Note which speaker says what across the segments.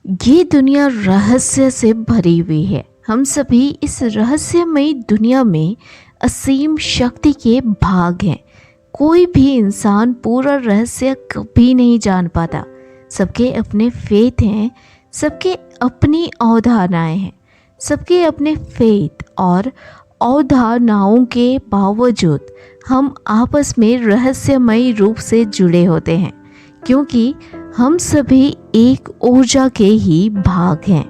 Speaker 1: ये दुनिया रहस्य से भरी हुई है। हम सभी इस रहस्यमयी दुनिया में असीम शक्ति के भाग हैं। कोई भी इंसान पूरा रहस्य कभी नहीं जान पाता। सबके अपने फेथ हैं, सबके अपनी अवधारणाएं हैं, सबके अपने फेथ और अवधारणाओं के बावजूद हम आपस में रहस्यमयी रूप से जुड़े होते हैं, क्योंकि हम सभी एक ऊर्जा के ही भाग हैं।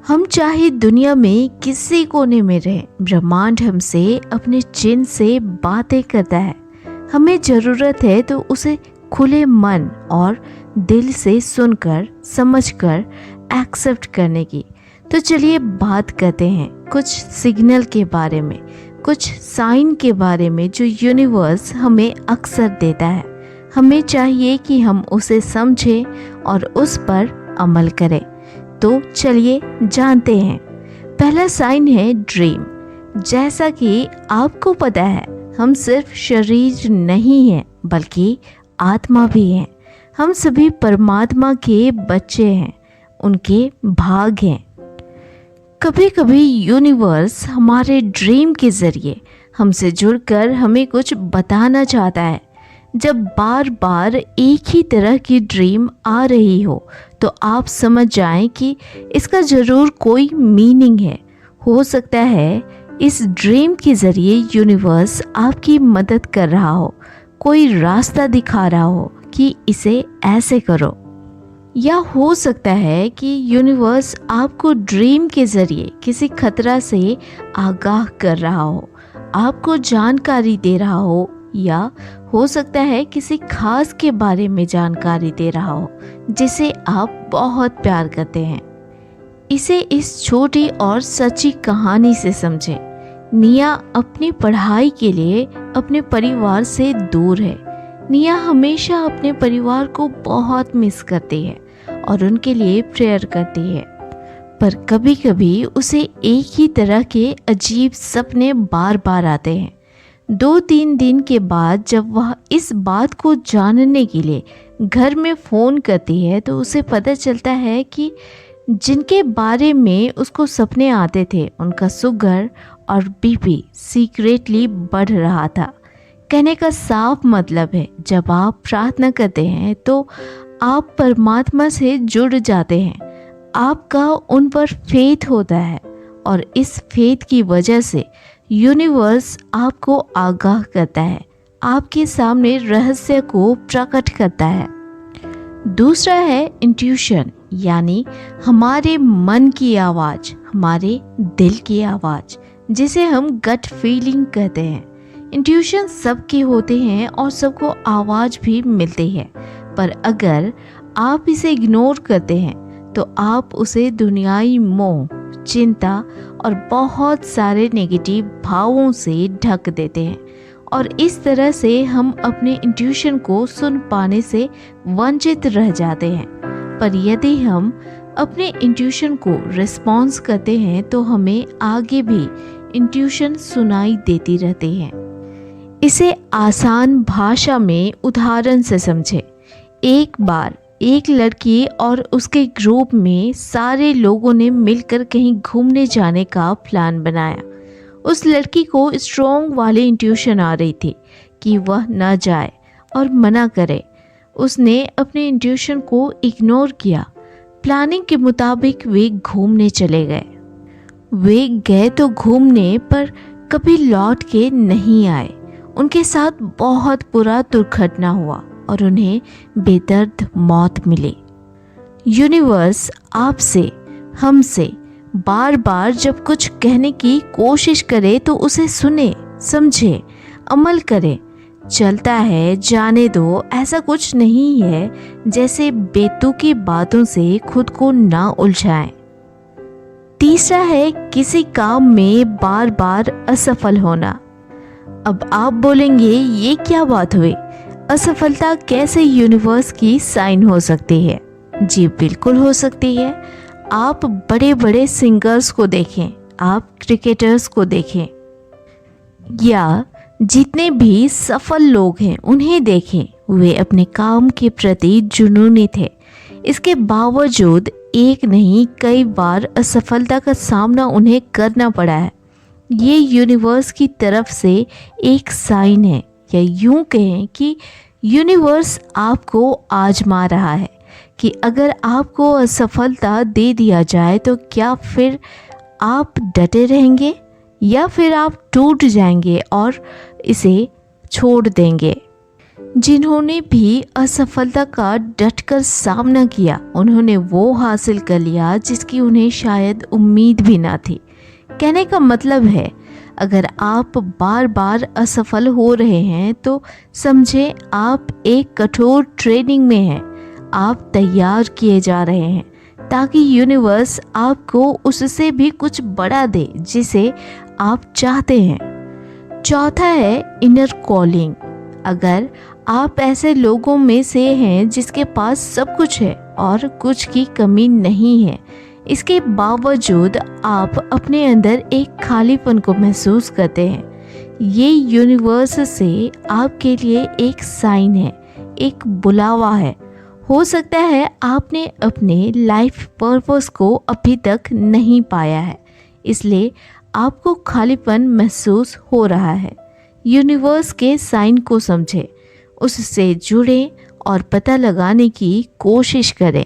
Speaker 1: हम चाहे दुनिया में किसी कोने में रहें, ब्रह्मांड हमसे अपने चिन्ह से बातें करता है। हमें ज़रूरत है तो उसे खुले मन और दिल से सुनकर, समझकर एक्सेप्ट करने की। तो चलिए बात करते हैं कुछ सिग्नल के बारे में, कुछ साइन के बारे में जो यूनिवर्स हमें अक्सर देता है। हमें चाहिए कि हम उसे समझें और उस पर अमल करें। तो चलिए जानते हैं। पहला साइन है ड्रीम। जैसा कि आपको पता है, हम सिर्फ शरीर नहीं हैं बल्कि आत्मा भी हैं। हम सभी परमात्मा के बच्चे हैं, उनके भाग हैं। कभी कभी यूनिवर्स हमारे ड्रीम के ज़रिए हमसे जुड़कर हमें कुछ बताना चाहता है। जब बार बार एक ही तरह की ड्रीम आ रही हो तो आप समझ जाएं कि इसका ज़रूर कोई मीनिंग है। हो सकता है इस ड्रीम के ज़रिए यूनिवर्स आपकी मदद कर रहा हो, कोई रास्ता दिखा रहा हो कि इसे ऐसे करो। या हो सकता है कि यूनिवर्स आपको ड्रीम के ज़रिए किसी खतरा से आगाह कर रहा हो, आपको जानकारी दे रहा हो, या हो सकता है किसी खास के बारे में जानकारी दे रहा हो जिसे आप बहुत प्यार करते हैं। इसे इस छोटी और सच्ची कहानी से समझें। निया अपनी पढ़ाई के लिए अपने परिवार से दूर है। निया हमेशा अपने परिवार को बहुत मिस करती है और उनके लिए प्रेयर करती है, पर कभी कभी उसे एक ही तरह के अजीब सपने बार बार आते हैं। 2-3 दिन के बाद जब वह इस बात को जानने के लिए घर में फ़ोन करती है तो उसे पता चलता है कि जिनके बारे में उसको सपने आते थे उनका शुगर और बीपी सीक्रेटली बढ़ रहा था। कहने का साफ मतलब है, जब आप प्रार्थना करते हैं तो आप परमात्मा से जुड़ जाते हैं। आपका उन पर फेथ होता है और इस फेथ की वजह से यूनिवर्स आपको आगाह करता है, आपके सामने रहस्य को प्रकट करता है। दूसरा है इंट्यूशन, यानी हमारे मन की आवाज़, हमारे दिल की आवाज़, जिसे हम गट फीलिंग कहते हैं। इंट्यूशन सबके होते हैं और सबको आवाज़ भी मिलती है, पर अगर आप इसे इग्नोर करते हैं तो आप उसे दुनियाई मोह, चिंता और बहुत सारे नेगेटिव भावों से ढक देते हैं और इस तरह से हम अपने इंट्यूशन को सुन पाने से वंचित रह जाते हैं। पर यदि हम अपने इंट्यूशन को रिस्पॉन्स करते हैं तो हमें आगे भी इंट्यूशन सुनाई देती रहती है। इसे आसान भाषा में उदाहरण से समझें। एक बार एक लड़की और उसके ग्रुप में सारे लोगों ने मिलकर कहीं घूमने जाने का प्लान बनाया। उस लड़की को स्ट्रॉन्ग वाली इंट्यूशन आ रही थी कि वह न जाए और मना करे। उसने अपने इंट्यूशन को इग्नोर किया। प्लानिंग के मुताबिक वे घूमने चले गए। वे गए तो घूमने, पर कभी लौट के नहीं आए। उनके साथ बहुत बुरा दुर्घटना हुआ और उन्हें बेदर्द मौत मिली। यूनिवर्स आपसे, हमसे बार बार जब कुछ कहने की कोशिश करे तो उसे सुने, समझे, अमल करे। चलता है, जाने दो, ऐसा कुछ नहीं है जैसे बेतुकी बातों से खुद को ना उलझाएं। तीसरा है किसी काम में बार बार असफल होना। अब आप बोलेंगे ये क्या बात हुई, असफलता कैसे यूनिवर्स की साइन हो सकती है? जी बिल्कुल हो सकती है। आप बड़े बड़े सिंगर्स को देखें, आप क्रिकेटर्स को देखें, या जितने भी सफल लोग हैं उन्हें देखें। वे अपने काम के प्रति जुनूनी थे। इसके बावजूद एक नहीं कई बार असफलता का सामना उन्हें करना पड़ा है। ये यूनिवर्स की तरफ से एक साइन है, या यूं कहें कि यूनिवर्स आपको आजमा रहा है कि अगर आपको असफलता दे दिया जाए तो क्या फिर आप डटे रहेंगे या फिर आप टूट जाएंगे और इसे छोड़ देंगे। जिन्होंने भी असफलता का डटकर सामना किया, उन्होंने वो हासिल कर लिया जिसकी उन्हें शायद उम्मीद भी ना थी। कहने का मतलब है, अगर आप बार बार असफल हो रहे हैं तो समझे आप एक कठोर ट्रेनिंग में हैं। आप तैयार किए जा रहे हैं ताकि यूनिवर्स आपको उससे भी कुछ बड़ा दे जिसे आप चाहते हैं। चौथा है इनर कॉलिंग। अगर आप ऐसे लोगों में से हैं जिसके पास सब कुछ है और कुछ की कमी नहीं है, इसके बावजूद आप अपने अंदर एक खालीपन को महसूस करते हैं, ये यूनिवर्स से आपके लिए एक साइन है, एक बुलावा है। हो सकता है आपने अपने लाइफ पर्पस को अभी तक नहीं पाया है, इसलिए आपको खालीपन महसूस हो रहा है। यूनिवर्स के साइन को समझें, उससे जुड़ें और पता लगाने की कोशिश करें।